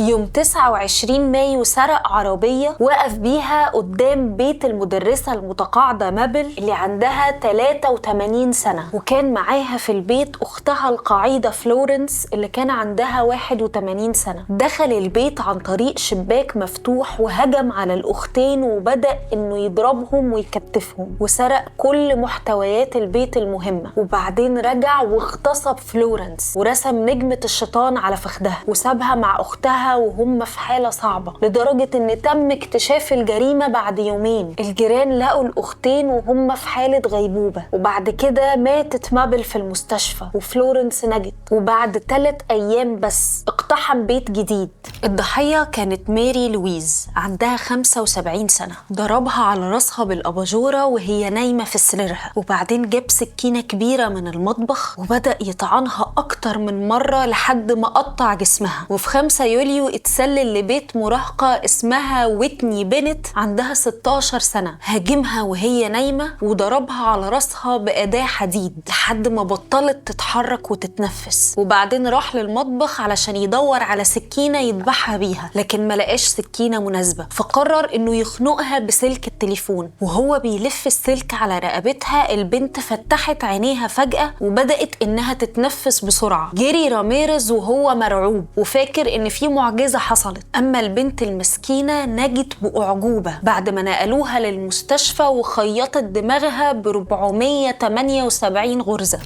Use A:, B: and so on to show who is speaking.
A: يوم 29 مايو سرق عربية وقف بيها قدام بيت المدرسة المتقاعدة مابل اللي عندها 83 سنة، وكان معاها في البيت أختها القاعدة فلورنس اللي كان عندها 81 سنة. دخل البيت عن طريق شباك مفتوح وهجم على الأختين وبدأ إنه يضربهم ويكتفهم، وسرق كل محتويات البيت المهمة. وبعدين رجع واغتصب فلورنس ورسم نجمة الشيطان على فخدها وسابها مع أختها وهم في حالة صعبة، لدرجة إن تم اكتشاف الجريمة بعد يومين. الجيران لقوا الأختين وهم في حالة غيبوبة، وبعد كده ماتت مابل في المستشفى وفلورنس نجت. وبعد 3 أيام بس اقتحم بيت جديد. الضحية كانت ماري لويز عندها 75 سنة، ضربها على راسها بالأباجورة وهي نايمة في سريرها، وبعدين جاب سكينة كبيرة من المطبخ وبدأ يطعنها أكتر من مرة لحد ما قطع جسمها. وفي 5 يوليو اتسلل لبيت مراهقة اسمها ويتني بينت عندها 16 سنة، هاجمها وهي نايمة وضربها على راسها بأداة حديد لحد ما بطلت تتحرك وتتنفس. وبعدين راح للمطبخ علشان يدور على سكينة يذبحها بيها، لكن ملقاش سكينة مناسبة، فقرر انه يخنقها بسلك التليفون. وهو بيلف السلك على رقبتها البنت فتحت عينيها فجأة وبدأت انها تتنفس بسرعة. جري راميريز وهو مرعوب وفاكر ان في معجزة حصلت، اما البنت المسكينة نجت بأعجوبة بعد ما نقلوها للمستشفى وخيطت دماغها ب 478 غرزة.